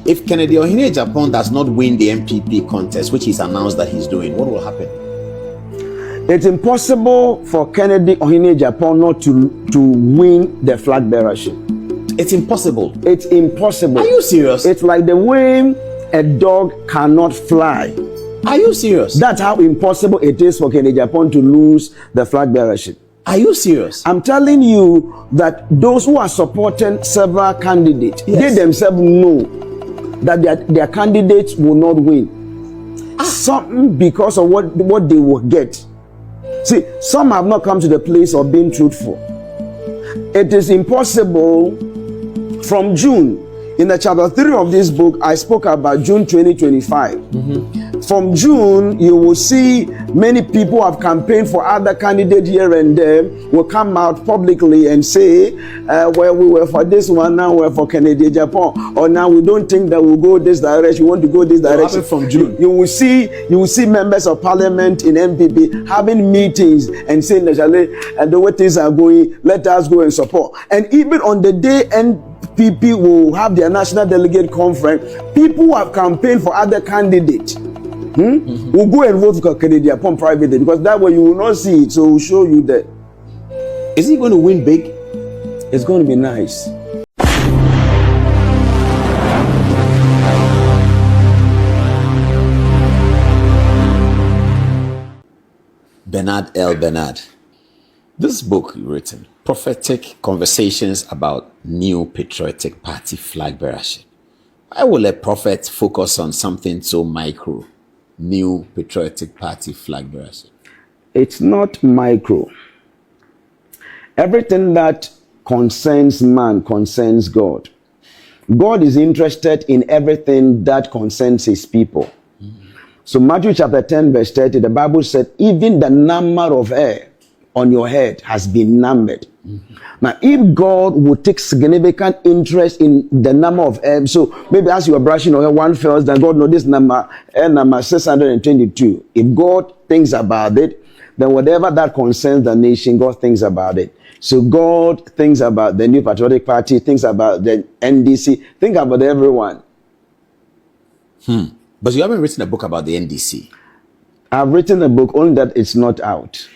If Kennedy Agyapong does not win the NPP contest, which he's announced that he's doing, what will happen? It's impossible for Kennedy Agyapong not to win the flag bearership. It's impossible. It's impossible. Are you serious? It's like the way a dog cannot fly. Are you serious? That's how impossible it is for Kennedy Agyapong to lose the flag bearership. Are you serious? I'm telling you that those who are supporting several candidates, yes, they themselves know that their candidates will not win. Something because of what they will get. See, some have not come to the place of being truthful. It is impossible from June. In the chapter 3 of this book, I spoke about June 2025. From June, you will see many people have campaigned for other candidates here and there, will come out publicly and say, well, we were for this one, now we're for Kennedy Agyapong, or now we don't think that we'll go this direction, we want to go this direction. From June. You will see members of parliament in NPP having meetings and saying, and the way things are going, let us go and support. And even on the day NPP will have their national delegate conference, people who have campaigned for other candidates will go and vote for Kennedy Agyapong privately, because that way you will not see it. So we'll show you that. Is he going to win big? It's going to be nice. Bernard Elbernard. This book you've written, Prophetic Conversations about New Patriotic Party Flag Bearership. Why will a prophet focus on something so micro? New Patriotic Party Flag Bearership. It's not micro. Everything that concerns man concerns God. God is interested in everything that concerns his people. So Matthew chapter 10 verse 30, the Bible said, even the number of hair on your head has been numbered. Now, if God would take significant interest in the number of hair, so maybe as you are brushing your hair, one falls, then God knows this number, hair number 622. If God thinks about it, then whatever that concerns the nation, God thinks about it. So God thinks about the New Patriotic Party, thinks about the NDC, think about everyone. But you haven't written a book about the NDC. I've written a book, only that it's not out.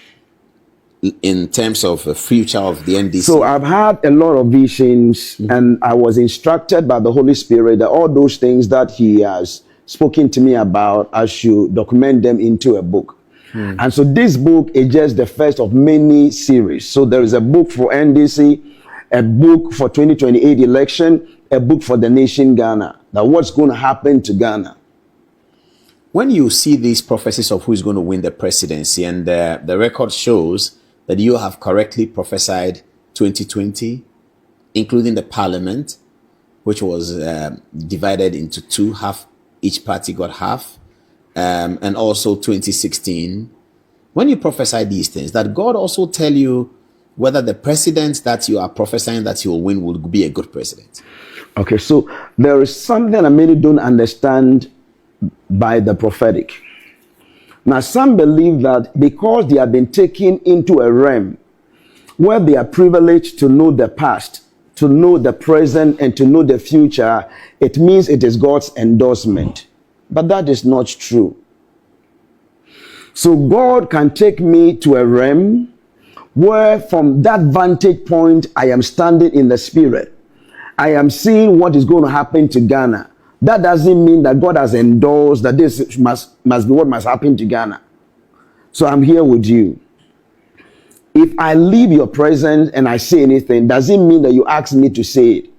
In terms of the future of the NDC. So I've had a lot of visions, and I was instructed by the Holy Spirit that all those things that he has spoken to me about, I should document them into a book. And so this book is just the first of many series. So there is a book for NDC, a book for 2028 election, a book for the nation Ghana. Now what's going to happen to Ghana? When you see these prophecies of who is going to win the presidency, and the record shows that you have correctly prophesied 2020, including the parliament, which was divided into two, half, each party got half, and also 2016. When you prophesy these things, that God also tell you whether the president that you are prophesying that you will win will be a good president? Okay, so there is something I really don't understand by the prophetic. Now, some believe that because they have been taken into a realm where they are privileged to know the past, to know the present, and to know the future, it means it is God's endorsement. But that is not true. So God can take me to a realm where from that vantage point, I am standing in the spirit. I am seeing what is going to happen to Ghana. That doesn't mean that God has endorsed that this must be what must happen to Ghana. So I'm here with you. If I leave your presence and I say anything, does it mean that you ask me to say it?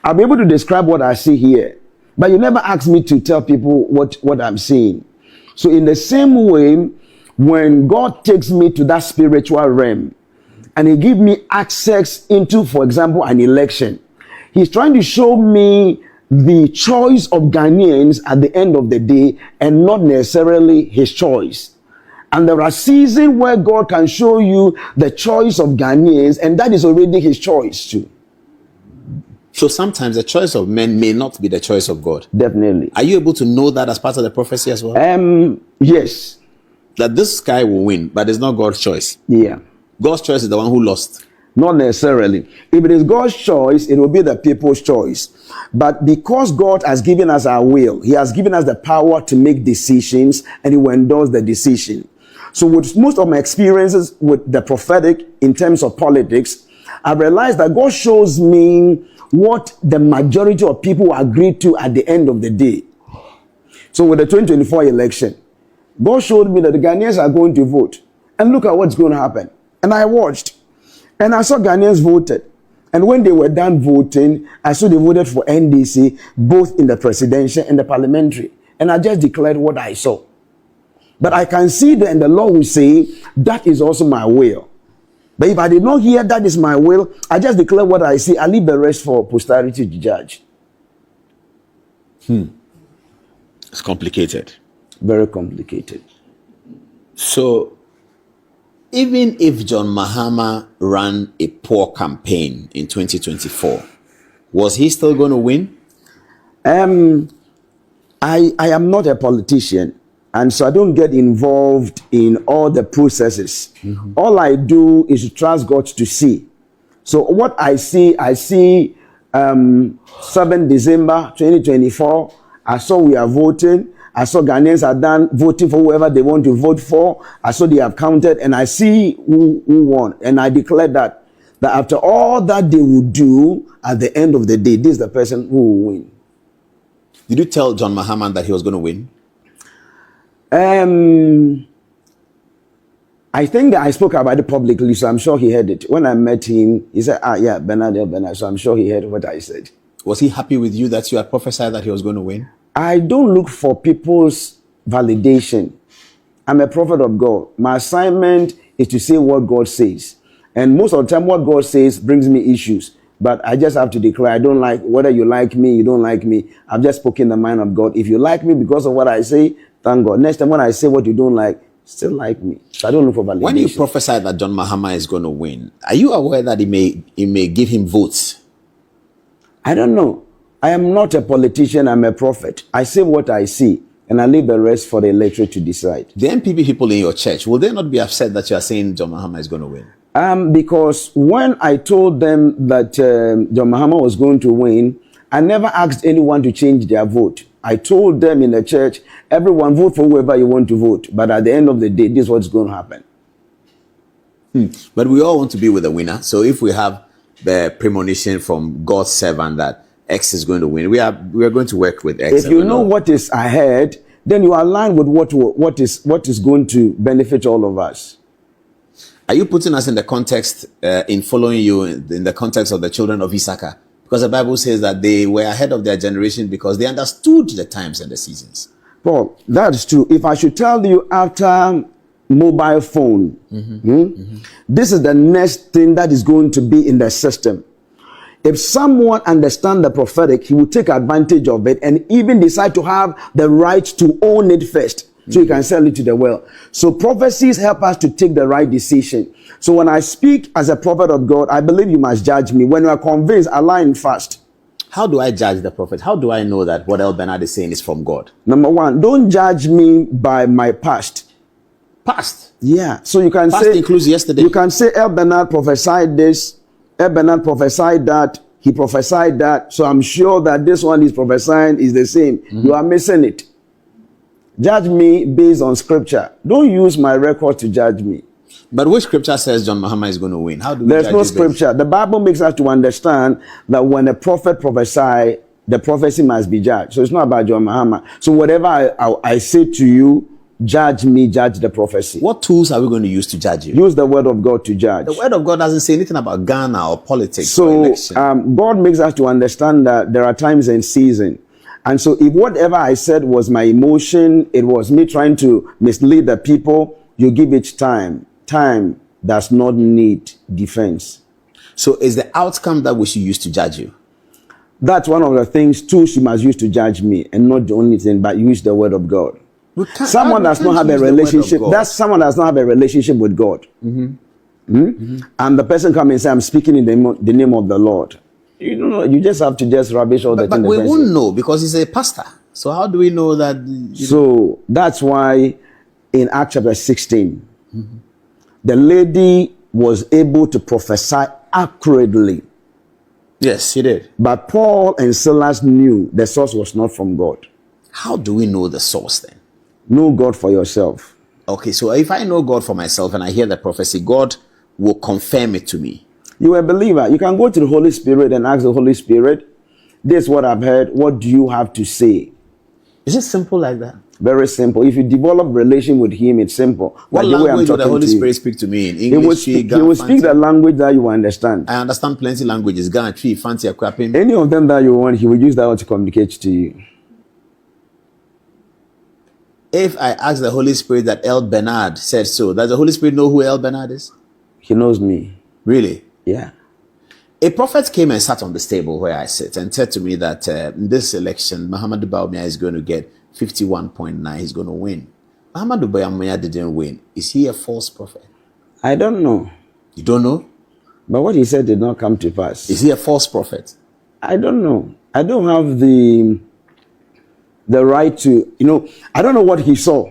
I'll be able to describe what I see here, but you never ask me to tell people what I'm seeing. So in the same way, when God takes me to that spiritual realm and he gives me access into, for example, an election, he's trying to show me the choice of Ghanaians at the end of the day and not necessarily his choice. And there are seasons where God can show you the choice of Ghanaians, and that is already his choice too. So sometimes the choice of men may not be the choice of God. Definitely. Are you able to know that as part of the prophecy as well? Yes. That this guy will win, but it's not God's choice. Yeah. God's choice is the one who lost. Not necessarily. If it is God's choice, it will be the people's choice. But because God has given us our will, he has given us the power to make decisions, and he will endorse the decision. So with most of my experiences with the prophetic in terms of politics, I realized that God shows me what the majority of people agree to at the end of the day. So with the 2024 election, God showed me that the Ghanaians are going to vote. And look at what's going to happen. And I watched. And I saw Ghanaians voted. And when they were done voting, I saw they voted for NDC, both in the presidential and the parliamentary. And I just declared what I saw. But I can see that, and the law will say, that is also my will. But if I did not hear that is my will, I just declare what I see. I leave the rest for posterity to judge. It's complicated. Very complicated. So, even if John Mahama ran a poor campaign in 2024, was he still going to win? I am not a politician, and so I don't get involved in all the processes. All I do is to trust God to see. So what I see 7 December 2024, I saw we are voting. I saw Ghanaians are done voting for whoever they want to vote for. I saw they have counted, and I see who won. And I declare that after all that they will do, at the end of the day, this is the person who will win. Did you tell John Mahama that he was going to win? I think that I spoke about it publicly, so I'm sure he heard it. When I met him, he said, yeah, Bernard Elbernard. So I'm sure he heard what I said. Was he happy with you that you had prophesied that he was going to win? I don't look for people's validation. I'm a prophet of God. My assignment is to say what God says. And most of the time, what God says brings me issues. But I just have to declare, I don't like, whether you like me, you don't like me. I've just spoken the mind of God. If you like me because of what I say, thank God. Next time when I say what you don't like, still like me. So I don't look for validation. When you prophesy that John Mahama is going to win, are you aware that it may give him votes? I don't know. I am not a politician, I'm a prophet. I say what I see, and I leave the rest for the electorate to decide. The NPP people in your church, will they not be upset that you are saying John Mahama is going to win? Because when I told them that John Mahama was going to win, I never asked anyone to change their vote. I told them in the church, everyone vote for whoever you want to vote. But at the end of the day, this is what's going to happen. But we all want to be with the winner. So if we have the premonition from God's servant that X is going to win, we are going to work with X. If you know what is ahead, then you align with what is going to benefit all of us. Are you putting us in the context, in following you in the context of the children of Issachar? Because the Bible says that they were ahead of their generation because they understood the times and the seasons. Paul, that's true. If I should tell you after mobile phone, this is the next thing that is going to be in the system. If someone understands the prophetic, he will take advantage of it and even decide to have the right to own it first, so he can sell it to the world. So prophecies help us to take the right decision. So when I speak as a prophet of God, I believe you must judge me. When you are convinced, align fast. How do I judge the prophet? How do I know that what Elbernard is saying is from God? Number one, don't judge me by my past. Past? Yeah. So you can past say... includes yesterday. You can say Elbernard prophesied this. Bernard prophesied that, he prophesied that, so I'm sure that this one is prophesying is the same. You are missing it. Judge me based on scripture. Don't use my record to judge me. But which scripture says John Mahama is going to win? How do we There's judge no scripture. The Bible makes us to understand that when a prophet prophesies, the prophecy must be judged. So it's not about John Mahama. So whatever I say to you, judge me, judge the prophecy. What tools are we going to use to judge you? Use the word of God to judge. The word of God doesn't say anything about Ghana or politics so, or election. God makes us to understand that there are times and seasons. And so if whatever I said was my emotion, it was me trying to mislead the people, you give it time. Time does not need defense. So is the outcome that we should use to judge you? That's one of the things, tools you must use to judge me, and not the only thing, but use the word of God. Someone does not have a relationship. That's someone does not have a relationship with God. And the person comes and says, "I'm speaking in the name of the Lord." You don't know. You just have to just rubbish all the things. But we won't know because he's a pastor. So how do we know that? So that's why in Acts chapter 16, the lady was able to prophesy accurately. Yes, he did. But Paul and Silas knew the source was not from God. How do we know the source then? Know God for yourself. Okay, so if I know God for myself and I hear the prophecy, God will confirm it to me. You are a believer. You can go to the Holy Spirit and ask the Holy Spirit, this is what I've heard. What do you have to say? Is it simple like that? Very simple. If you develop relation with him, it's simple. What like language will the Holy Spirit speak to me in English? He will speak the language that you understand. I understand plenty languages. Ghana, Tree, Fancy, Akwapim. Any of them that you want, he will use that one to communicate to you. If I ask the Holy Spirit that Elbernard said so, does the Holy Spirit know who Elbernard is? He knows me. Really? Yeah. A prophet came and sat on this table where I sit and said to me that in this election, Muhammadu Bawumia is going to get 51.9. He's going to win. Muhammadu Bawumia didn't win. Is he a false prophet? I don't know. You don't know? But what he said did not come to pass. Is he a false prophet? I don't know. I don't have the right to, I don't know what he saw.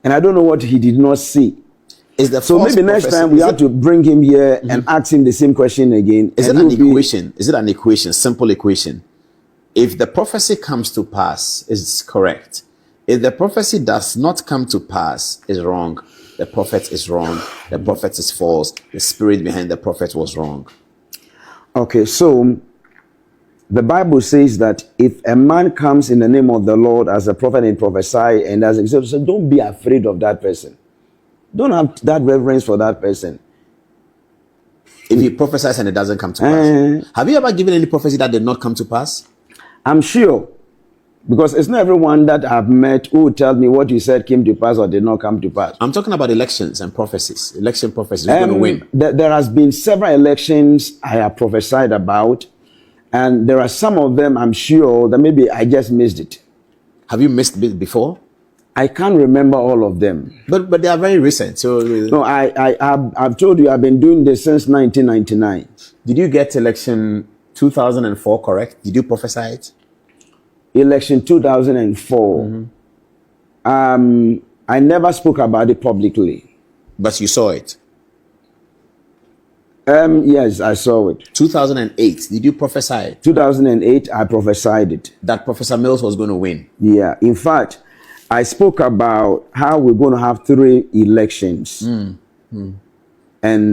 And I don't know what he did not see. So maybe next time we have to bring him here and ask him the same question again. Is it an equation? Is it an equation? Simple equation. If the prophecy comes to pass, it's correct. If the prophecy does not come to pass, it's wrong. The prophet is wrong. The prophet is false. The spirit behind the prophet was wrong. Okay, so the Bible says that if a man comes in the name of the Lord as a prophet and prophesy, and as a so don't be afraid of that person. Don't have that reverence for that person. If he prophesies and it doesn't come to pass. Have you ever given any prophecy that did not come to pass? I'm sure. Because it's not everyone that I've met who tell me what you said came to pass or did not come to pass. I'm talking about elections and prophecies. Election prophecies. Who's going to win? There has been several elections I have prophesied about. And there are some of them I'm sure that maybe I just missed it. Have you missed it before? I can't remember all of them. But they are very recent. So no, I've told you I've been doing this since 1999. Did you get election 2004 correct? Did you prophesy it? Election 2004. I never spoke about it publicly. But you saw it? Yes, I saw it. 2008, did you prophesy it? 2008, I prophesied it. That Professor Mills was going to win? Yeah. In fact, I spoke about how we're going to have 3 elections. And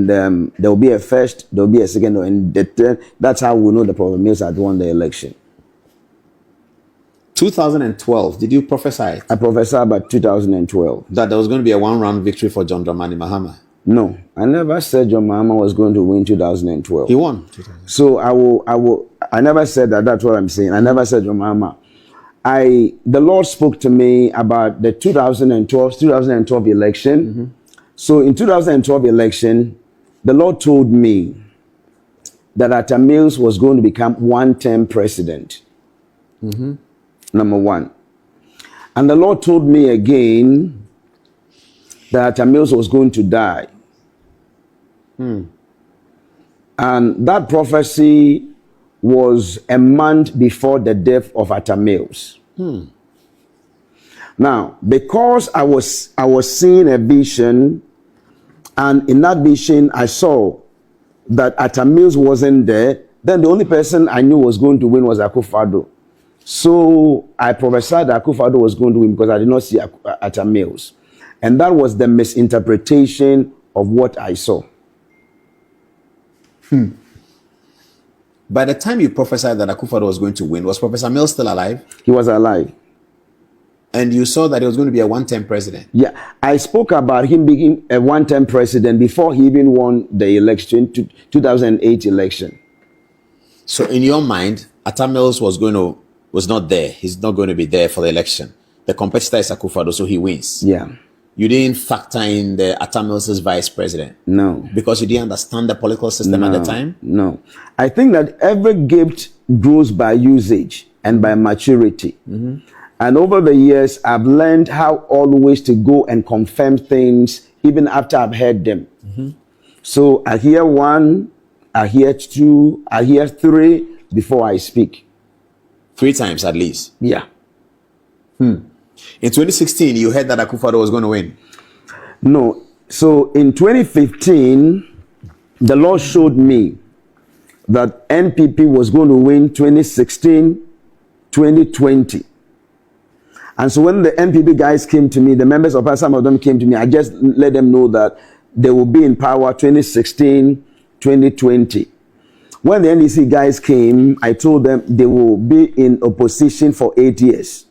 there will be a first, there will be a second, and the third. That's how we know the Prophet Mills had won the election. 2012, did you prophesy it? I prophesied about 2012. That there was going to be a 1-round victory for John Dramani Mahama? No, I never said John Mahama was going to win 2012. He won. So I never said that. That's what I'm saying. I never said John Mahama. The Lord spoke to me about the 2012 election. So in 2012 election, the Lord told me that Atta Mills was going to become one-term president. Number one. And the Lord told me again that Atta Mills was going to die. And that prophecy was a month before the death of Atta Mills. Now, because I was seeing a vision, and in that vision I saw that Atta Mills wasn't there, then the only person I knew was going to win was Akufo-Addo. So I prophesied that Akufo-Addo was going to win because I did not see Atta Mills. And that was the misinterpretation of what I saw. By the time you prophesied that Akufo-Addo was going to win, was Professor Mills still alive? He was alive. And you saw that he was going to be a one-term president? Yeah, I spoke about him being a one-term president before he even won the election, 2008 election. So in your mind, Atta Mills was not there. He's not going to be there for the election. The competitor is Akufo-Addo, so he wins. Yeah. You didn't factor in the Atta Mills' vice president? No. Because you didn't understand the political system at the time? No. I think that every gift grows by usage and by maturity. And over the years, I've learned how always to go and confirm things even after I've heard them. So I hear 1, I hear 2, I hear 3 before I speak. 3 times at least? Yeah. In 2016, you heard that Akufo-Addo was going to win? No. So in 2015, the Lord showed me that NPP was going to win 2016, 2020. And so when the NPP guys came to me, the members of some of them came to me, I just let them know that they will be in power 2016, 2020. When the NDC guys came, I told them they will be in opposition for 8 years.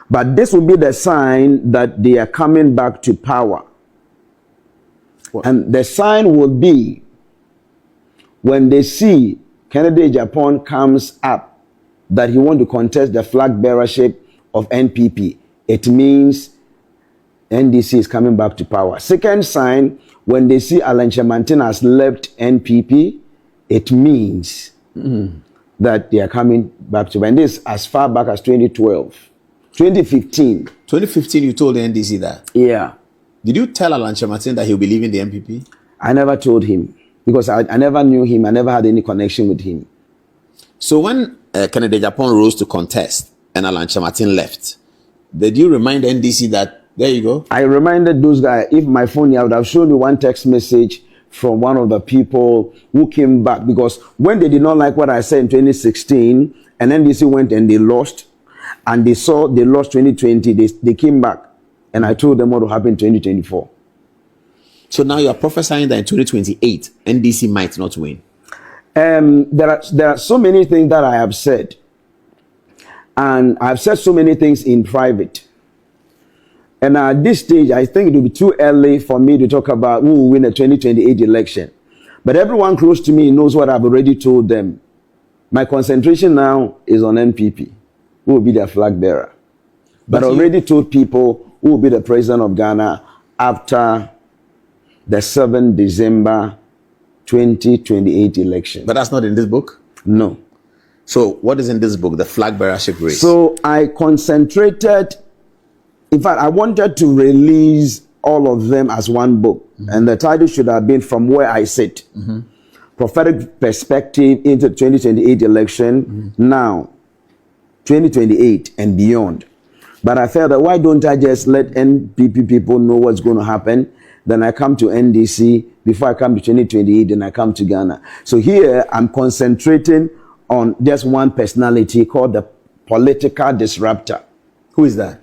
But this will be the sign that they are coming back to power. What? And the sign will be when they see Kennedy Agyapong comes up that he wants to contest the flag bearership of NPP. It means NDC is coming back to power. Second sign, when they see Asantehene has left NPP, it means that they are coming back to power. And this as far back as 2012. 2015. 2015, you told the NDC that? Yeah. Did you tell Asantehene that he'll be leaving the NPP? I never told him because I never knew him. I never had any connection with him. So when Kennedy Agyapong rose to contest and Asantehene left, did you remind the NDC that, there you go? I reminded those guys, if my phone, I would have shown you one text message from one of the people who came back, because when they did not like what I said in 2016, and NDC went and they lost, and they saw they lost 2020, they came back, and I told them what will happen in 2024. So now you are prophesying that in 2028, NDC might not win. There are so many things that I have said, and I've said so many things in private. And at this stage, I think it will be too early for me to talk about who will win the 2028 election. But everyone close to me knows what I've already told them. My concentration now is on NPP, who will be their flag bearer. But I already told people who will be the president of Ghana after the 7th December 2028 election. But that's not in this book? No. So what is in this book, the flag bearership race? So I concentrated. In fact, I wanted to release all of them as one book. And the title should have been From Where I Sit. Prophetic Perspective into 2028 election, now 2028 and beyond. But I felt that why don't I just let NPP people know what's going to happen? Then I come to NDC. Before I come to 2028, then I come to Ghana. So here I'm concentrating on just one personality called the political disruptor. Who is that?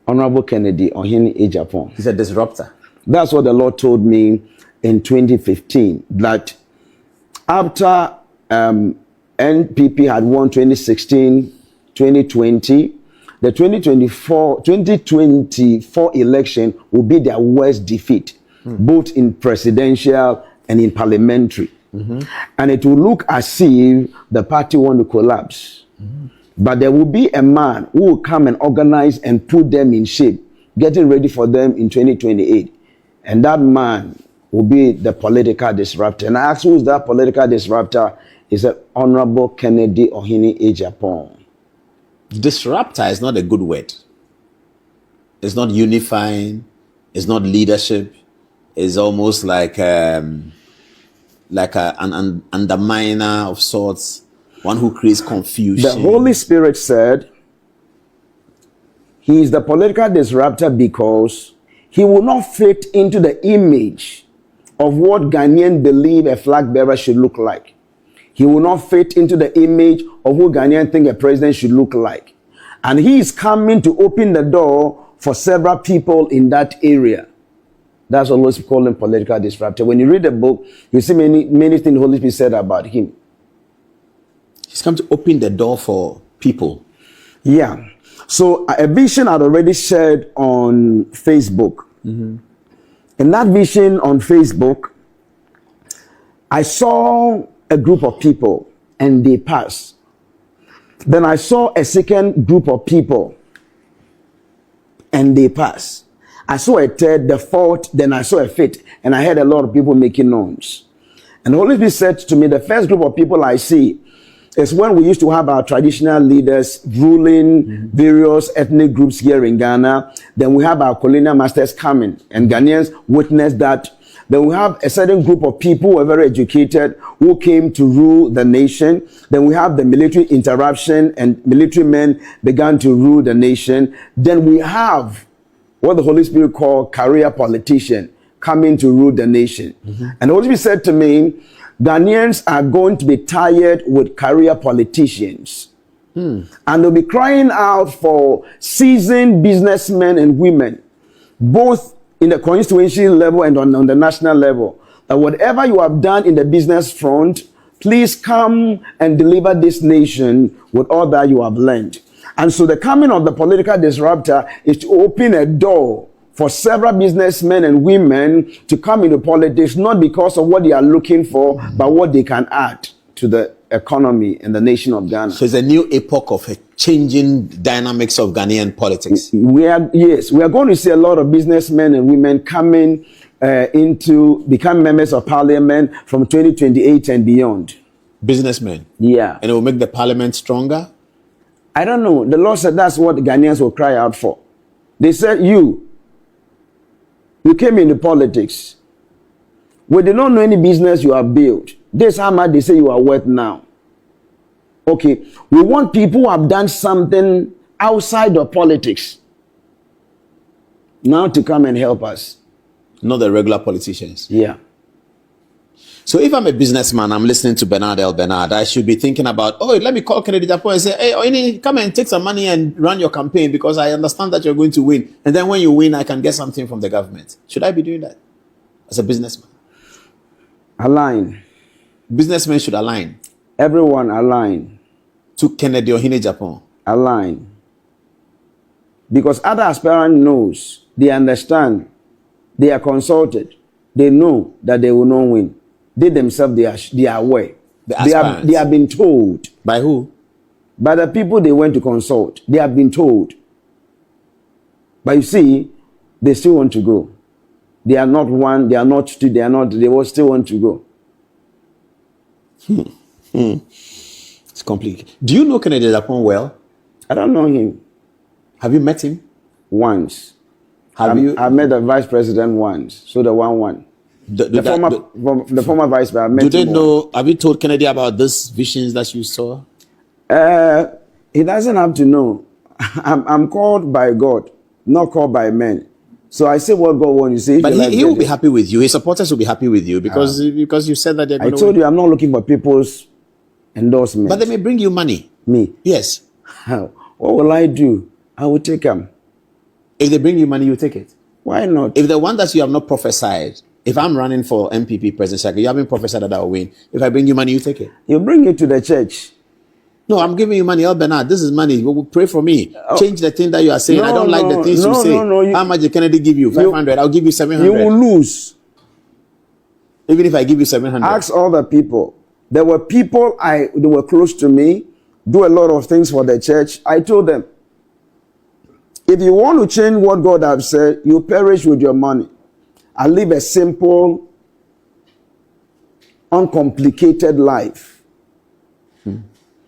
Honorable Kennedy Agyapong. He's a disruptor. That's what the Lord told me in 2015, that after NPP had won 2016, 2020, the 2024 election will be their worst defeat, both in presidential and in parliamentary. And it will look as if the party want to collapse. But there will be a man who will come and organize and put them in shape, getting ready for them in 2028. And that man will be the political disruptor. And I asked, who is that political disruptor? He said, Honorable Kennedy Agyapong. Disruptor is not a good word. It's not unifying. It's not leadership. It's almost like an underminer of sorts. One who creates confusion. The Holy Spirit said he is the political disruptor because he will not fit into the image of what Ghanaians believe a flag bearer should look like. He will not fit into the image of who Ghanaians think a president should look like. And he is coming to open the door for several people in that area. That's what we call him political disruptor. When you read the book, you see many things the Holy Spirit said about him. He's come to open the door for people. Yeah. So a vision I'd already shared on Facebook. In that vision on Facebook, I saw a group of people and they passed. Then I saw a second group of people and they passed. I saw a third, the fourth, then I saw a fifth, and I heard a lot of people making noise. And the Holy Spirit said to me, the first group of people I see is when we used to have our traditional leaders ruling various ethnic groups here in Ghana. Then we have our colonial masters coming, and Ghanaians witnessed that. Then we have a certain group of people who are very educated who came to rule the nation. Then we have the military interruption, and military men began to rule the nation. Then we have what the Holy Spirit called career politician coming to rule the nation. And the Holy Spirit said to me, Ghanaians are going to be tired with career politicians. And they'll be crying out for seasoned businessmen and women, both in the constituency level and on the national level, that whatever you have done in the business front, please come and deliver this nation with all that you have learned. And so the coming of the political disruptor is to open a door for several businessmen and women to come into politics, not because of what they are looking for, but what they can add to the economy and the nation of Ghana. So it's a new epoch of a changing dynamics of Ghanaian politics. We are going to see a lot of businessmen and women coming into become members of parliament from 2028 and beyond. Businessmen? Yeah. And it will make the parliament stronger? I don't know. The Lord said that's what the Ghanaians will cry out for. They said, you came into politics. We did not know any business you have built. This is how much they say you are worth now. Okay, we want people who have done something outside of politics now to come and help us. Not the regular politicians. Yeah. So if I'm a businessman, I'm listening to Bernard Elbernard, I should be thinking about, oh, let me call Kennedy Agyapong and say, hey, Oini, come and take some money and run your campaign because I understand that you're going to win. And then when you win, I can get something from the government. Should I be doing that as a businessman? Align. Businessmen should align. Everyone align. To Kennedy Agyapong. Align. Because other aspirant knows, they understand, they are consulted, they know that they will not win. They themselves, they are aware. They have been told. By who? By the people they went to consult. They have been told. But you see, they still want to go. They are not one, they are not two, they will still want to go. It's complicated. Do you know Kennedy Agyapong well? I don't know him. Have you met him? Once. I met the vice president once. So the one. The former vice president. I met do they him know? once. Have you told Kennedy about these visions that you saw? He doesn't have to know. I'm called by God, not called by men. So I say what God wants you to say. But he will be happy with you. His supporters will be happy with you because you said that they're going to. I told you I'm not looking for people's endorsement. But they may bring you money. Me? Yes. What will I do? I will take them. If they bring you money, you take it. Why not? If the one that you have not prophesied, if I'm running for NPP president, you haven't prophesied that I will win. If I bring you money, you take it. You bring it to the church. No, I'm giving you money, Elbernard. This is money. Pray for me. Change the thing that you are saying. I don't like the things you say. How much did Kennedy give you? 500. I'll give you 700. You will lose. Even if I give you 700. Ask all the people. There were people they were close to me, do a lot of things for the church. I told them, if you want to change what God has said, you perish with your money. I live a simple, uncomplicated life.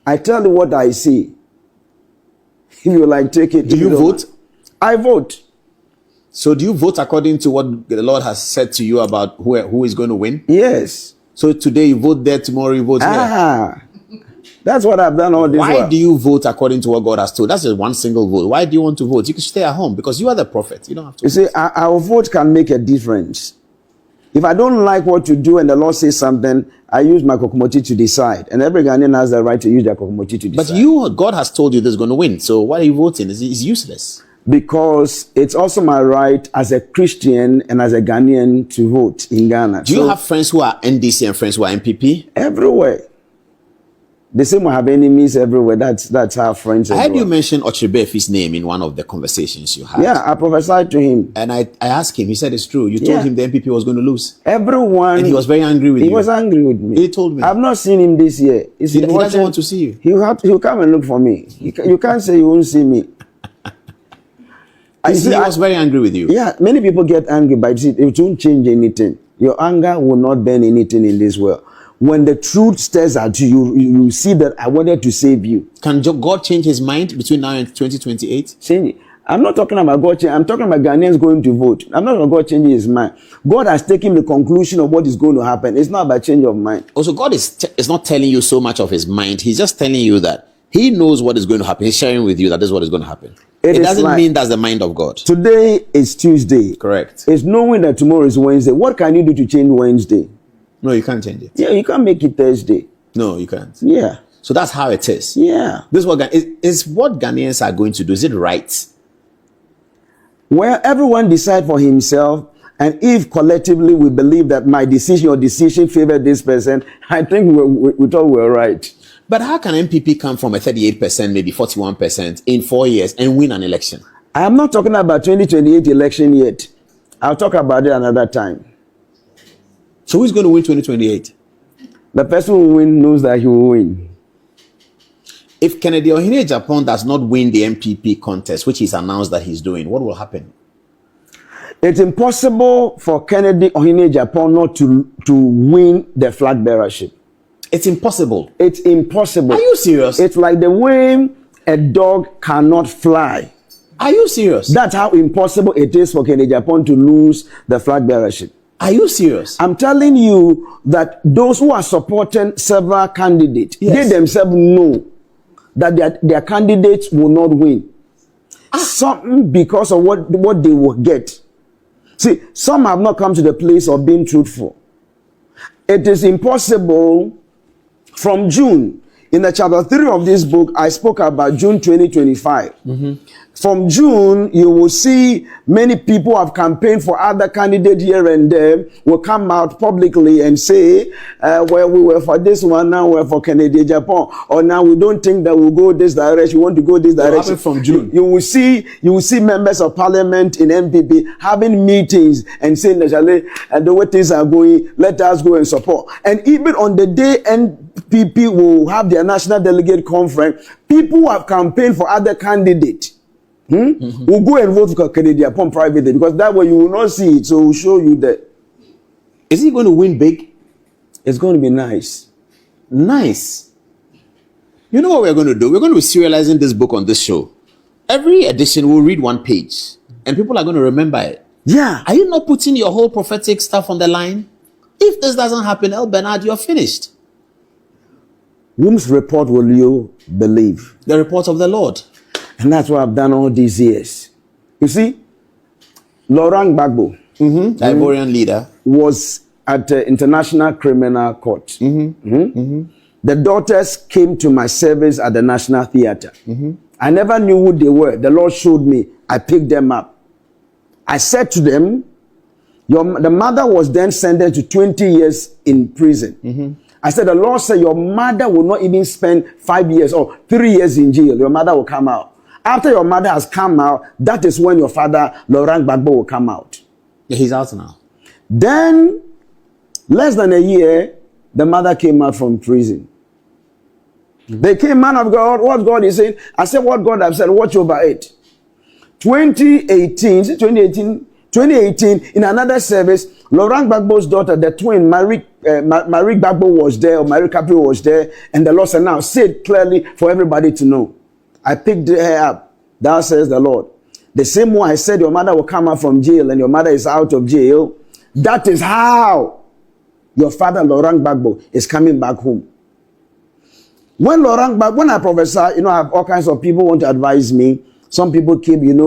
I tell you what I see. If you like, take it. Do you vote? I vote. So do you vote according to what the Lord has said to you about who is going to win? Yes. So today you vote there, tomorrow you vote here. That's what I've done all this while. Why do you vote according to what God has told? That's just one single vote. Why do you want to vote? You can stay at home because you are the prophet. You don't have to. You see, our vote can make a difference. If I don't like what you do and the Lord says something, I use my kokomoti to decide. And every Ghanaian has the right to use their kokomoti to decide. But God has told you this is going to win. So why are you voting? It's useless. Because it's also my right as a Christian and as a Ghanaian to vote in Ghana. Do you have friends who are NDC and friends who are NPP? Everywhere. The same will have enemies everywhere. That's our friends. I heard you mention Ochibefi's name in one of the conversations you had. Yeah, I prophesied to him. And I asked him, he said it's true. You told him the NPP was going to lose. Everyone. And he was very angry with you. He was angry with me. He told me. I've not seen him this year. He doesn't want to see you. He'll come and look for me. You can't say you won't see me. He was very angry with you. Yeah, many people get angry, but it won't change anything. Your anger will not burn anything in this world. When the truth stares at you, you see that I wanted to save you. Can God change his mind between now and 2028? Change. I'm not talking about God change. I'm talking about Ghanaians going to vote. I'm not about God changing his mind. God has taken the conclusion of what is going to happen. It's not about change of mind. Also, God is not telling you so much of his mind. He's just telling you that he knows what is going to happen. He's sharing with you that this is what is going to happen. It doesn't mean that's the mind of God. Today is Tuesday. Correct. It's knowing that tomorrow is Wednesday. What can you do to change Wednesday? No, you can't change it. Yeah, you can't make it Thursday. No, you can't. Yeah. So that's how it is. Yeah. This is what Ghanaians are going to do. Is it right? Where everyone decide for himself, and if collectively we believe that my decision or decision favored this person, I think we thought we were right. But how can NPP come from a 38%, maybe 41% in 4 years and win an election? I am not talking about 2028 election yet. I'll talk about it another time. So who's going to win 2028? The person who win knows that he will win. If Kennedy Agyapong does not win the NPP contest, which he's announced that he's doing, what will happen? It's impossible for Kennedy Agyapong not to win the flag bearership. It's impossible. It's impossible. Are you serious? It's like the way a dog cannot fly. Are you serious? That's how impossible it is for Kennedy Agyapong to lose the flag bearership. Are you serious? I'm telling you that those who are supporting several candidates, yes, they themselves know that their candidates will not win. Some because of what they will get. See, some have not come to the place of being truthful. It is impossible. From June, in the chapter 3 of this book, I spoke about June 2025. From June, you will see many people have campaigned for other candidates here and there will come out publicly and say, well, we were for this one, now we're for Kennedy Agyapong, or now we don't think that we'll go this direction, we want to go this direction. From June. You will see members of parliament in NPP having meetings and saying, the way things are going, let us go and support. And even on the day NPP will have their national delegate conference, people who have campaigned for other candidates will go and vote for Kennedy Agyapong privately, because that way you will not see it. So we'll show you that. Is he going to win big? It's going to be nice. Nice. You know what we're going to do? We're going to be serializing this book on this show. Every edition we'll read one page and people are going to remember it. Yeah. Are you not putting your whole prophetic stuff on the line? If this doesn't happen, Bernard, you're finished. Whose report will you believe? The report of the Lord. And that's what I've done all these years. You see, Laurent Gbagbo, the Ivorian leader, was at the International Criminal Court. The daughters came to my service at the National Theatre. I never knew who they were. The Lord showed me. I picked them up. I said to them, the mother was then sentenced to 20 years in prison. I said, the Lord said, your mother will not even spend 5 years or 3 years in jail. Your mother will come out. After your mother has come out, that is when your father, Laurent Gbagbo, will come out. Yeah, he's out now. Then, less than a year, the mother came out from prison. They came, man of God, what God is saying. I said, what God has said, watch over it. 2018, in another service, Laurent Gbagbo's daughter, the twin, Marie Gbagbo was there, or Marie Capri was there, and the Lord said, now say it clearly for everybody to know. I picked her up. Thou says the Lord. The same way I said your mother will come out from jail and your mother is out of jail, that is how your father, Laurent Gbagbo, is coming back home. When I prophesy, I have all kinds of people want to advise me. Some people keep, man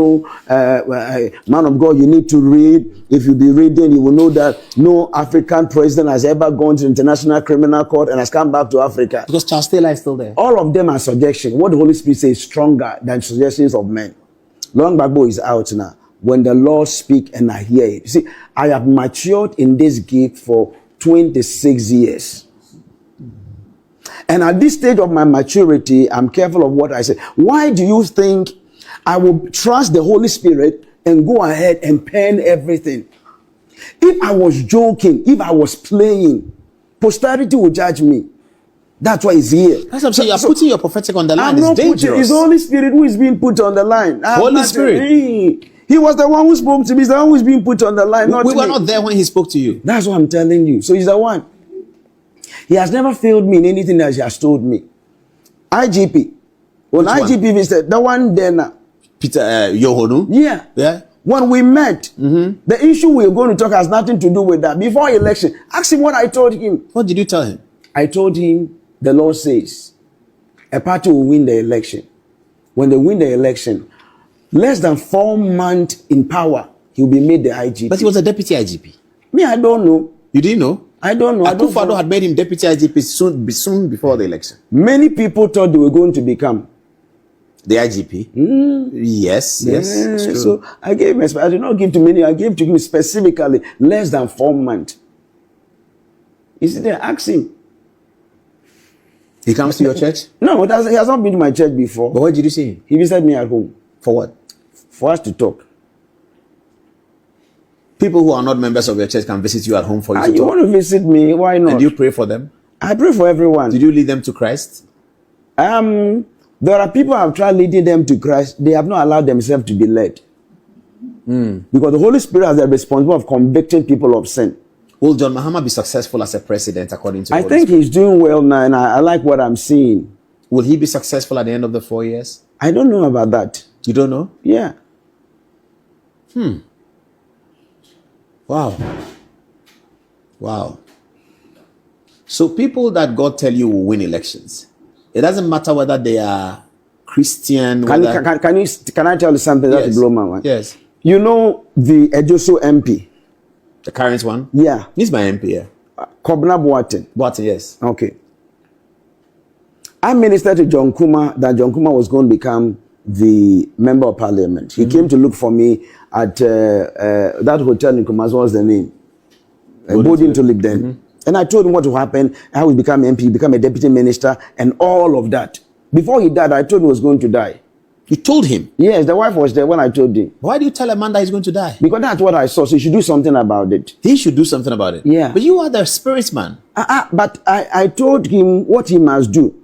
of God, you need to read. If you be reading, you will know that no African president has ever gone to the International Criminal Court and has come back to Africa. Because Charles Taylor is still there. All of them are suggestions. What the Holy Spirit says is stronger than suggestions of men. Laurent Gbagbo is out now. When the Lord speaks and I hear it. You see, I have matured in this gift for 26 years. And at this stage of my maturity, I'm careful of what I say. Why do you think I will trust the Holy Spirit and go ahead and pen everything? If I was joking, if I was playing, posterity will judge me. That's why he's here. That's what I'm saying. You're putting your prophetic on the line. It's dangerous. It's the Holy Spirit who is being put on the line. Holy Spirit. He was the one who spoke to me. He's the one who is being put on the line. We were not there when he spoke to you. That's what I'm telling you. So he's the one. He has never failed me in anything that he has told me. IGP. When IGP visited, the one there now. Peter Yohonu? Yeah. When we met, the issue we're going to talk has nothing to do with that. Before election, ask him what I told him. What did you tell him? I told him, the Lord says, a party will win the election. When they win the election, Less than 4 months in power, he'll be made the IGP. But he was a deputy IGP. Me, I don't know. You didn't know? I don't know. Akufo-Addo had made him deputy IGP soon before the election. Many people thought they were going to become the IGP. Yes. So I gave him. I did not give to many. I gave to him specifically less than 4 months. Is it there? Ask him. He comes to your church? No, he has not been to my church before. But where did you see him? He visited me at home. For what? For us to talk. People who are not members of your church can visit you at home for you to talk. You want to visit me? Why not? And you pray for them? I pray for everyone. Did you lead them to Christ? There are people who have tried leading them to Christ. They have not allowed themselves to be led. Because the Holy Spirit has the responsibility of convicting people of sin. Will John Mahama be successful as a president according to I think he's doing well now, and I like what I'm seeing. Will he be successful at the end of the 4 years? I don't know about that. You don't know? Yeah. Wow. So people that God tell you will win elections, it doesn't matter whether they are Christian. Can I tell you something that will blow my mind? Yes. You know the Ejoso MP? The current one? Yeah. He's my MP, yeah. Kobna Boateng. Boateng, yes. Okay. I ministered to John Kuma that John Kuma was going to become the member of parliament. He came to look for me at that hotel in Kumasi. What was the name? Bodin to live then. And I told him what will happen, how he become MP, become a deputy minister, and all of that. Before he died, I told him he was going to die. You told him? Yes, the wife was there when I told him. Why do you tell a man that he's going to die? Because that's what I saw, so he should do something about it. He should do something about it? Yeah. But you are the spirit man. But I told him what he must do.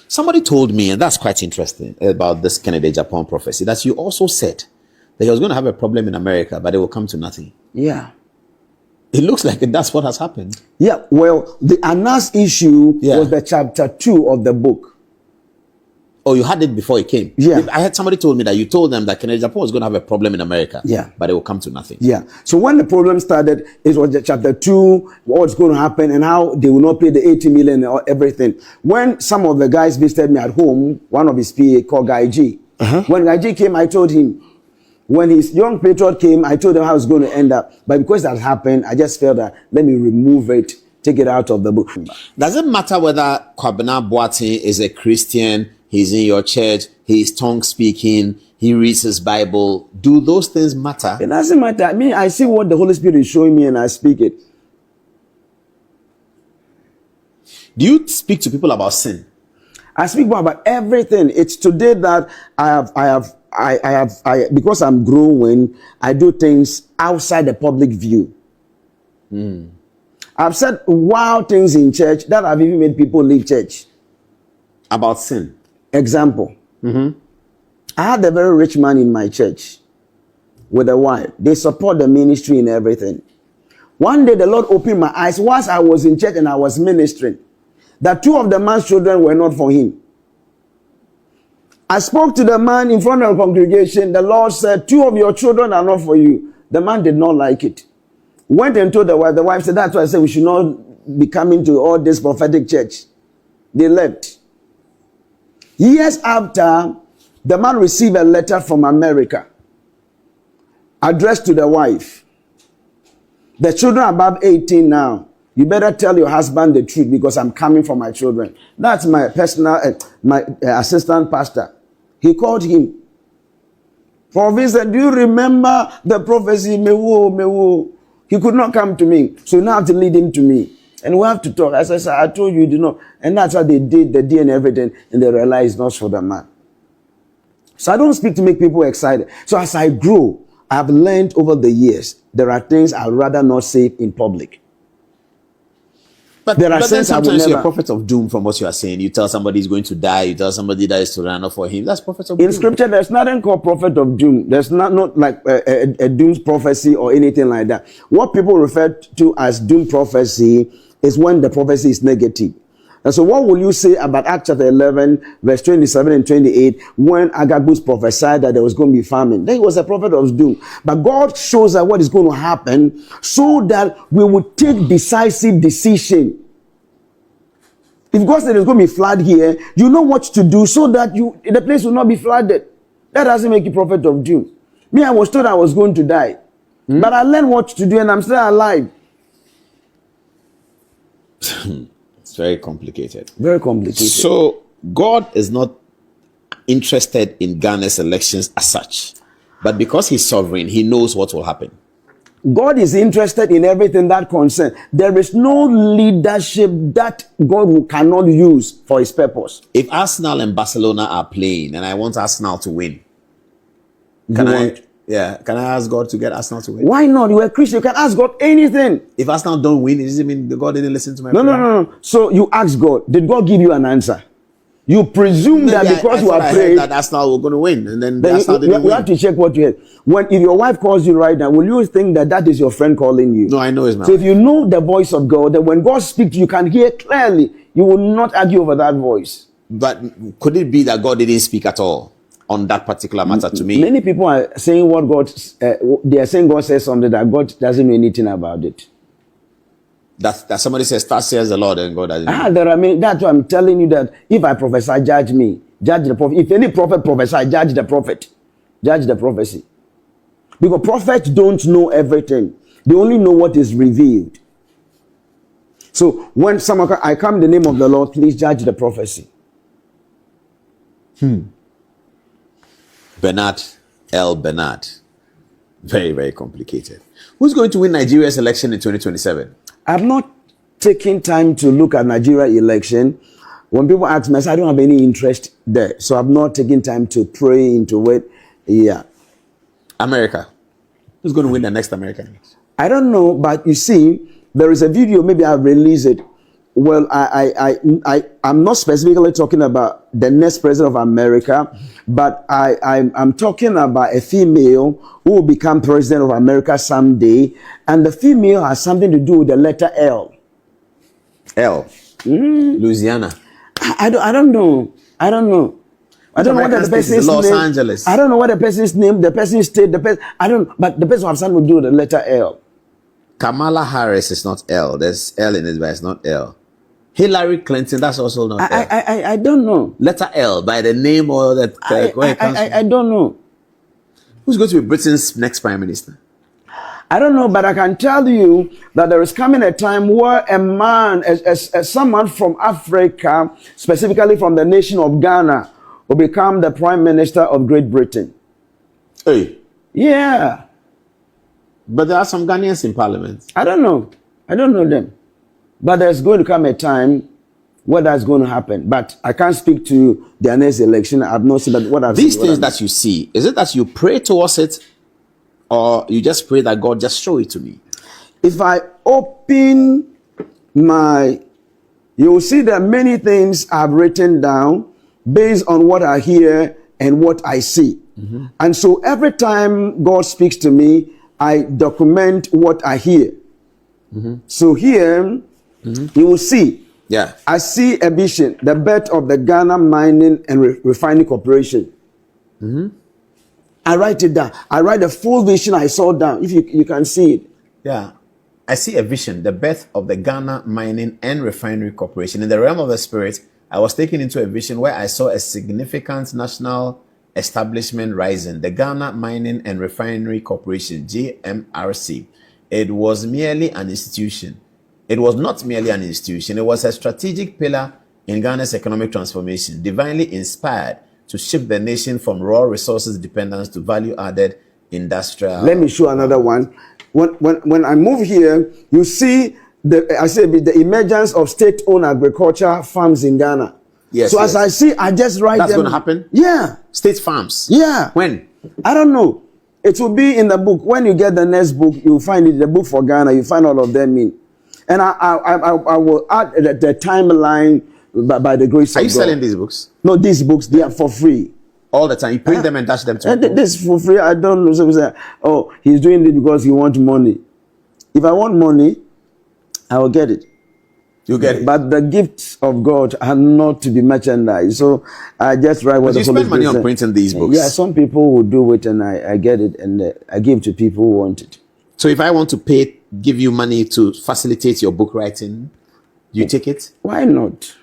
Somebody told me, and that's quite interesting, about this Kennedy Agyapong prophecy, that you also said that he was going to have a problem in America, but it will come to nothing. Yeah. It looks like that's what has happened. Yeah, well, the Anas issue was the chapter 2 of the book. Oh, you had it before it came? Yeah. I had somebody told me that you told them that Kennedy Agyapong was going to have a problem in America. Yeah. But it will come to nothing. Yeah. So when the problem started, it was the chapter 2, what's going to happen and how they will not pay the 80 million or everything. When some of the guys visited me at home, one of his PA called Guy G. When Guy G came, I told him. When his young patriot came, I told him how it's going to end up. But because that happened, I just felt that let me remove it, take it out of the book. Does it matter whether Kwabena Boateng is a Christian, he's in your church, he's tongue speaking, he reads his Bible? Do those things matter? It doesn't matter. I mean, I see what the Holy Spirit is showing me and I speak it. Do you speak to people about sin? I speak about everything. It's today that because I'm growing, I do things outside the public view. I've said wild things in church that have even made people leave church. About sin? Example. I had a very rich man in my church with a wife. They support the ministry and everything. One day the Lord opened my eyes whilst I was in church and I was ministering, that 2 of the man's children were not for him. I spoke to the man in front of the congregation. The Lord said, 2 of your children are not for you. The man did not like it. Went and told the wife. The wife said, that's why I said we should not be coming to all this prophetic church. They left. Years after, the man received a letter from America addressed to the wife. The children are above 18 now. You better tell your husband the truth because I'm coming for my children. That's my personal, assistant pastor. He called him. Prophet said, do you remember the prophecy? Mewo. He could not come to me. So you now have to lead him to me. And we have to talk. As I said, I told you, you did not. And that's how they did the DNA and everything. And they realized not for the man. So I don't speak to make people excited. So as I grow, I've learned over the years, there are things I'd rather not say in public. But then sometimes you're a prophet of doom from what you are saying. You tell somebody he's going to die. You tell somebody that is to run off for him. That's prophet of doom. In scripture, there's nothing called prophet of doom. There's not like a doom prophecy or anything like that. What people refer to as doom prophecy is when the prophecy is negative. And so what will you say about Acts chapter 11, verse 27 and 28, when Agabus prophesied that there was going to be famine? Then he was a prophet of doom. But God shows us what is going to happen so that we will take decisive decision. If God said there's going to be flood here, you know what to do so that the place will not be flooded. That doesn't make you prophet of doom. Me, I was told I was going to die. But I learned what to do and I'm still alive. It's very complicated. Very complicated. So God is not interested in Ghana's elections as such. But because he's sovereign, he knows what will happen. God is interested in everything that concerns. There is no leadership that God cannot use for his purpose. If Arsenal and Barcelona are playing and I want Arsenal to win, can I ask God to get Arsenal to win? Why not? You are a Christian. You can ask God anything. If Arsenal don't win, does it mean God didn't listen to my prayer? No. So you ask God. Did God give you an answer? You presume that because you are praying that Arsenal were going to win, and then Arsenal didn't win. You have to check what you heard. If your wife calls you right now, will you think that is your friend calling you? No, I know it's not. So if you know the voice of God, then when God speaks, you can hear clearly. You will not argue over that voice. But could it be that God didn't speak at all on that particular matter to me? Many people are saying what God. They are saying God says something that God doesn't know anything about it. That somebody says, "Thus says the Lord," and God doesn't. There are many. That's why I'm telling you that if I prophesy, judge me, judge the prophet. If any prophet prophesy, judge the prophet, judge the prophecy. Because prophets don't know everything; they only know what is revealed. So when someone I come in the name of the Lord, please judge the prophecy. Bernard Elbernard, very, very complicated. Who's going to win Nigeria's election in 2027? I'm not taking time to look at Nigeria election. When people ask me, I say, I don't have any interest there. So I'm not taking time to pray into it. Yeah. America. Who's going to win the next American election? I don't know, but you see, there is a video, maybe I'll release it. Well, I'm not specifically talking about the next president of America, but I'm talking about a female who will become president of America someday, and the female has something to do with the letter L. L. Louisiana. I don't know. I don't know what the person's Los name. Angeles. I don't know what the person's name, the person's state, I don't know, but the person has something to do with the letter L. Kamala Harris is not L. There's L in it, but it's not L. Hillary Clinton, that's also not L. I don't know. Letter L by the name or that where it comes from. I don't know. Who's going to be Britain's next prime minister? I don't know, but I can tell you that there is coming a time where a man, someone from Africa, specifically from the nation of Ghana, will become the prime minister of Great Britain. Hey. Yeah. But there are some Ghanaians in parliament. I don't know. I don't know them. But there's going to come a time where that's going to happen. But I can't speak to the next election. I've not seen that. What I've These things that you see, is it that you pray towards it, or you just pray that God just show it to me? If I open you will see that many things I've written down based on what I hear and what I see. Mm-hmm. And so every time God speaks to me, I document what I hear. Mm-hmm. So here, you will see. Yeah. I see a vision, the birth of the Ghana Mining and Refining Corporation. Mm-hmm. I write it down. I write the full vision I saw down. If you can see it. Yeah. I see a vision, the birth of the Ghana Mining and Refinery Corporation. In the realm of the spirit, I was taken into a vision where I saw a significant national establishment rising, the Ghana Mining and Refinery Corporation, GMRC. It was merely an institution. It was not merely an institution. It was a strategic pillar in Ghana's economic transformation, divinely inspired to shift the nation from raw resources dependence to value-added industrial. Let me show another one. When I move here, you see the emergence of state-owned agriculture farms in Ghana. Yes. So as I see, I just write That's them. going to happen? Yeah. State farms? Yeah. When? I don't know. It will be in the book. When you get the next book, you'll find it, the book for Ghana. You find all of them in. And I will add the timeline by the grace of God. Are you selling these books? No, these books, they are for free. All the time? You print them and dash them to people? This is for free. I don't know. So we say, oh, he's doing it because he wants money. If I want money, I will get it. You get it. But the gifts of God are not to be merchandised. So I just write what the Holy Spirit. You spend money on printing these books? Yeah, some people will do it and I get it and I give to people who want it. So if I want to give you money to facilitate your book writing, you take it? Why not?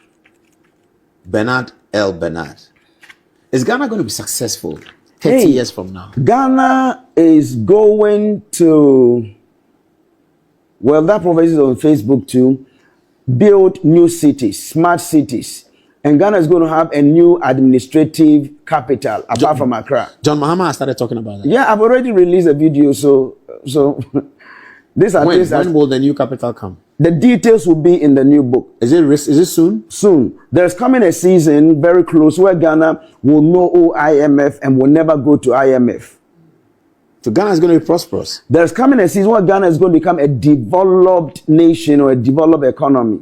Bernard Elbernard. Is Ghana going to be successful 30 years from now? Ghana is going to, well, that prophecy is on Facebook too, build new cities, smart cities. And Ghana is going to have a new administrative capital apart from Accra. John Mahama has started talking about that. Yeah, I've already released a video. So these are things. When will the new capital come? The details will be in the new book. Is it soon? Soon. There's coming a season very close where Ghana will know IMF and will never go to IMF. So Ghana is going to be prosperous. There's coming a season where Ghana is going to become a developed nation or a developed economy.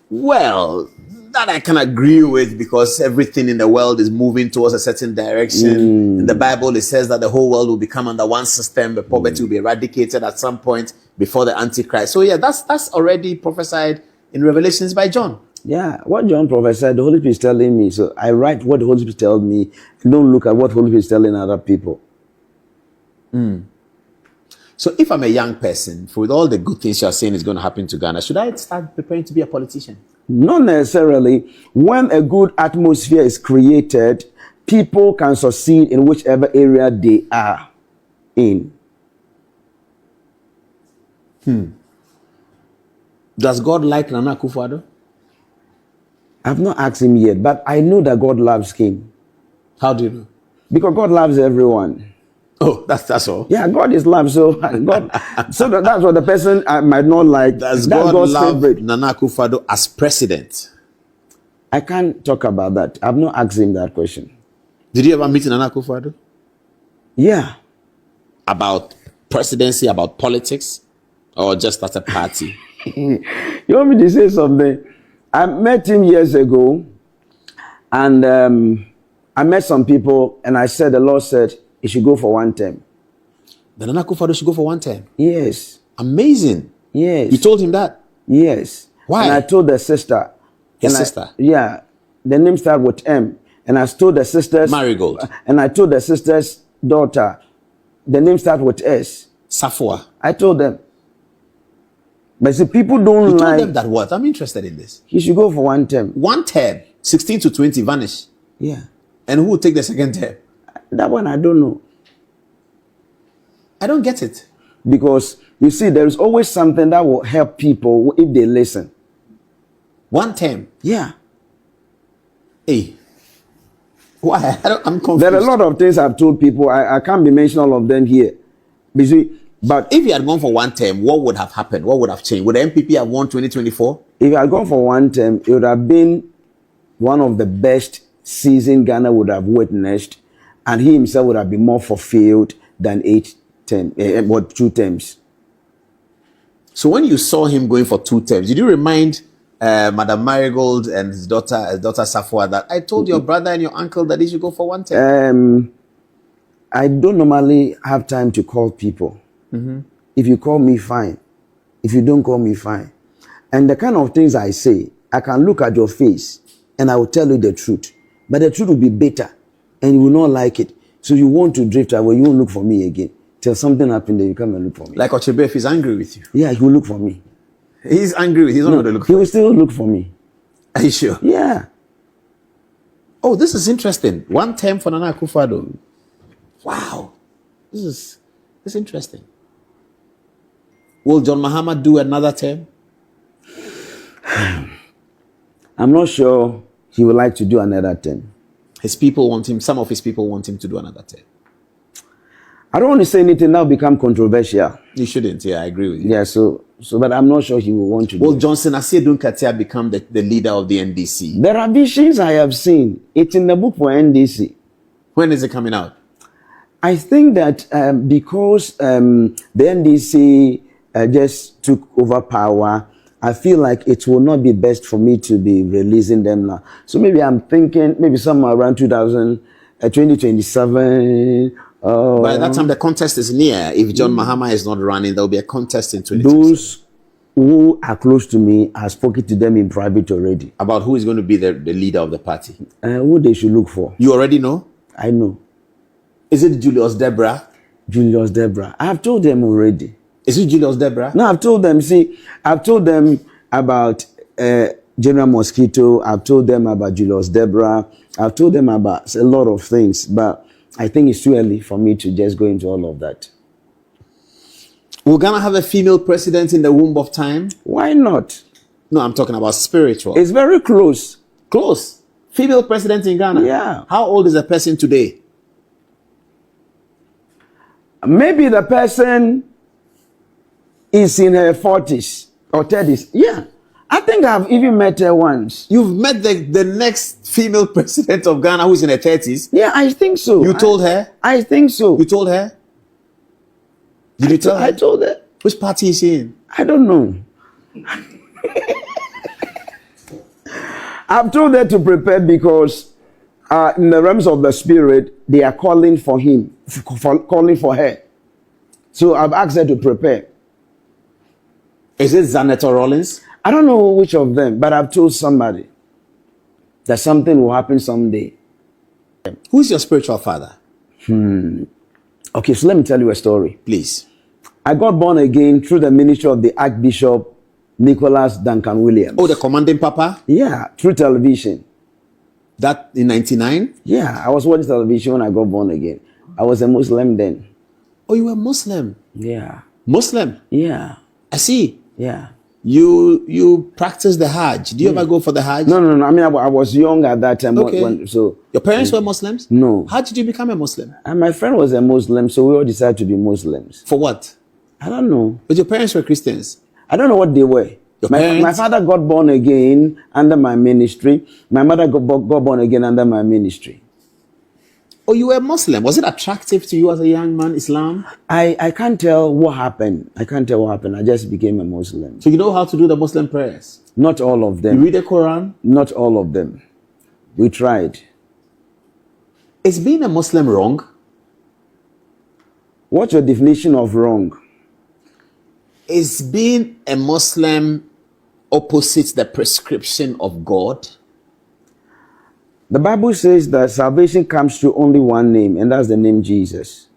Well, that I can agree with, because everything in the world is moving towards a certain direction. In the Bible, it says that the whole world will become under one system. The poverty will be eradicated at some point before the Antichrist. So yeah, that's already prophesied in Revelations by John. Yeah, what John prophesied, the Holy Spirit is telling me. So I write what the Holy Spirit tells me and don't look at what the Holy Spirit is telling other people. So if I'm a young person, with all the good things you're saying is going to happen to Ghana, should I start preparing to be a politician? Not necessarily. When a good atmosphere is created, people can succeed in whichever area they are in. Does God like Nana Akufo-Addo? I've not asked him yet, but I know that God loves him. How do you know? Because God loves everyone. Oh, that's all. Yeah, God is love. So God, that's what the person I might not like. Does that's God God's love favorite. Nana Akufo-Addo as president? I can't talk about that. I've not asked him that question. Did you ever meet Nana Akufo-Addo? Yeah. About presidency, about politics, or just as a party? You want me to say something? I met him years ago, and I met some people, and I said, the Lord said, he should go for one term. The Nana Akufo-Addo should go for one term? Yes. Amazing. Yes. You told him that? Yes. Why? And I told the sister. His sister? Yeah. The name started with M. And I told the sisters. Marigold. And I told the sister's daughter. The name started with S. Safua. I told them. But see, people don't You like. told them that what? I'm interested in this. He should go for one term. One term, 16 to 20 vanish. Yeah. And who will take the second term? That one I don't know. I don't get it. Because you see, there is always something that will help people if they listen. One term. Yeah. Hey. Why? I'm confused. There are a lot of things I've told people. I can't be mentioning all of them here. You see, but if you had gone for one term, what would have happened? What would have changed? Would the NPP have won 2024? if I had gone for one term, it would have been one of the best season Ghana would have witnessed, and he himself would have been more fulfilled than 2 terms. So when you saw him going for 2 terms, did you remind Madam Marigold and his daughter Safua that I told your brother and your uncle that they should go for one term? I don't normally have time to call people. If you call me, fine. If you don't call me, fine. And the kind of things I say, I can look at your face and I will tell you the truth. But the truth will be bitter and you will not like it. So you want to drift away, you won't look for me again. Till something happened, then you come and look for me. Like Ochebe, if he's angry with you. Yeah, he will look for me. He's angry with you. He's not going to look for you. you. He will still look for me. Are you sure? Yeah. Oh, this is interesting. 1 term for Nana Akufo-Addo. Wow. This is interesting. Will John Mahama do another term? I'm not sure he would like to do another term. Some of his people want him to do another term. I don't want to say anything that will become controversial. You shouldn't, yeah, I agree with you. Yeah, so but I'm not sure he will want to do Will it. Johnson Asiedu Nkatia become the leader of the NDC? There are visions I have seen. It's in the book for NDC. When is it coming out? I think that because the NDC just took over power, I feel like it will not be best for me to be releasing them now. So maybe I'm thinking maybe somewhere around 2027. By that time, the contest is near. If John Mahama is not running, there will be a contest in 2027. Those who are close to me, I've spoken to them in private already. About who is going to be the leader of the party? Who they should look for. You already know? I know. Is it Julius Deborah? Julius Deborah. I have told them already. Is it Julius Deborah? No, I've told them. See, I've told them about General Mosquito. I've told them about Julius Deborah. I've told them about a lot of things, but I think it's too early for me to just go into all of that. Will Ghana have a female president in the womb of time? Why not? No, I'm talking about spiritual. It's very close. Close. Female president in Ghana? Yeah. How old is the person today? Maybe the person is in her 40s or 30s. Yeah. I think I've even met her once. You've met the next female president of Ghana who's in her 30s? Yeah, I think so. You told her? I think so. You told her? Did you tell her? I told her. Which party is she in? I don't know. I've told her to prepare because in the realms of the spirit, they are calling for him, calling for her. So I've asked her to prepare. Is it Zanetta Rollins? I don't know which of them, but I've told somebody that something will happen someday. Who's your spiritual father? Okay, so let me tell you a story. Please. I got born again through the ministry of the Archbishop Nicholas Duncan Williams. Oh, the commanding papa? Yeah, through television. That in 99? Yeah, I was watching television when I got born again. I was a Muslim then. Oh, you were Muslim? Yeah. Muslim? Yeah. I see. Yeah. You practice the Hajj. Do you ever go for the Hajj? No. I mean, I was young at that time. Okay. So your parents were Muslims? No. How did you become a Muslim? And my friend was a Muslim, so we all decided to be Muslims. For what? I don't know. But your parents were Christians? I don't know what they were. My father got born again under my ministry. My mother got born again under my ministry. Oh, you were Muslim. Was it attractive to you as a young man, Islam? I can't tell what happened. I just became a Muslim. So you know how to do the Muslim prayers? Not all of them. You read the Quran? Not all of them. We tried. Is being a Muslim wrong? What's your definition of wrong? Is being a Muslim opposite the prescription of God? The Bible says that salvation comes through only one name, and that's the name Jesus.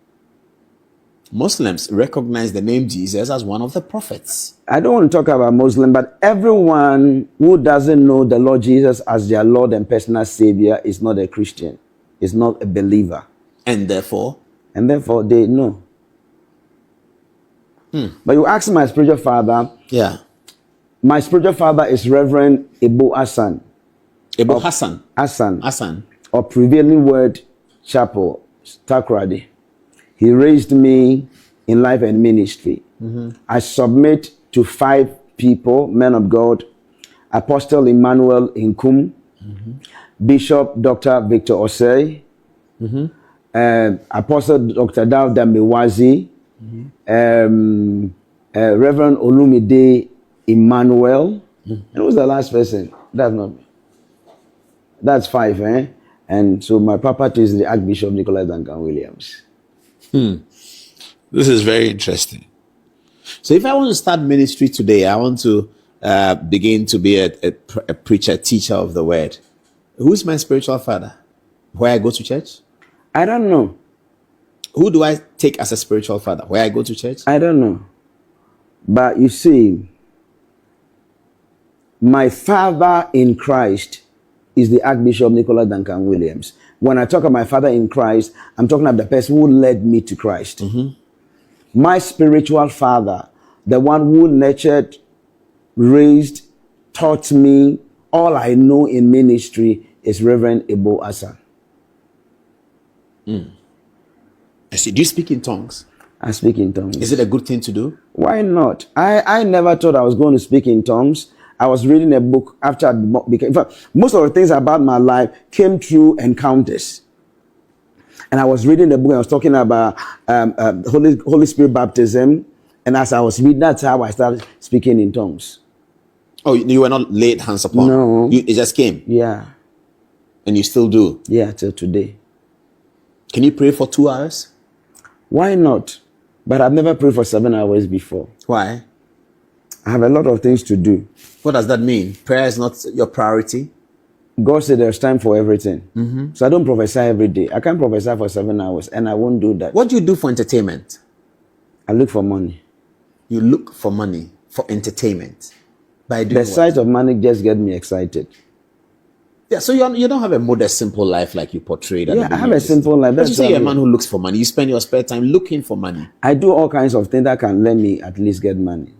Muslims recognize the name Jesus as one of the prophets. I don't want to talk about Muslim, but everyone who doesn't know the Lord Jesus as their Lord and personal Savior is not a Christian, is not a believer. And therefore? And therefore, they know. But you ask my spiritual father. Yeah. My spiritual father is Reverend Ebo Hassan. Ebo Hassan. Hassan. Of Prevailing Word Chapel, Takoradi. He raised me in life and ministry. I submit to 5 people, men of God: Apostle Emmanuel Inkum, Bishop Dr. Victor Osei, Apostle Dr. Dawda Mewazi, Reverend Olumide Emmanuel. And who was the last person? That's not me. That's 5, eh? And so my papa is the Archbishop Nicholas Duncan Williams. This is very interesting. So if I want to start ministry today, I want to begin to be a preacher, teacher of the word. Who's my spiritual father? Where I go to church? I don't know. Who do I take as a spiritual father? Where I go to church? I don't know. But you see, my father in Christ is the Archbishop Nicholas Duncan Williams. When I talk about my father in Christ, I'm talking about the person who led me to Christ. My spiritual father, the one who nurtured, raised, taught me all I know in ministry, is Reverend Ebo Hassan. I see. Do you speak in tongues? I speak in tongues. Is it a good thing to do? Why not? I never thought I was going to speak in tongues. I was reading a book after I became... In fact, most of the things about my life came through encounters. And I was reading the book and I was talking about Holy Spirit baptism. And as I was reading, that's how I started speaking in tongues. Oh, you were not laid hands upon? No. It just came? Yeah. And you still do? Yeah, till today. Can you pray for 2 hours? Why not? But I've never prayed for 7 hours before. Why? I have a lot of things to do. What does that mean? Prayer is not your priority? God said there's time for everything. So I don't prophesy every day. I can't prophesy for 7 hours, and I won't do that. What do you do for entertainment? I look for money. You look for money for entertainment. By doing The what? sight of money just get me excited. Yeah, so you don't have a modest, simple life like you portrayed. At Yeah, the I have beginning a of this. simple life. But you That's say why you're a I'm man here. who looks for money. You spend your spare time looking for money. I do all kinds of things that can let me at least get money.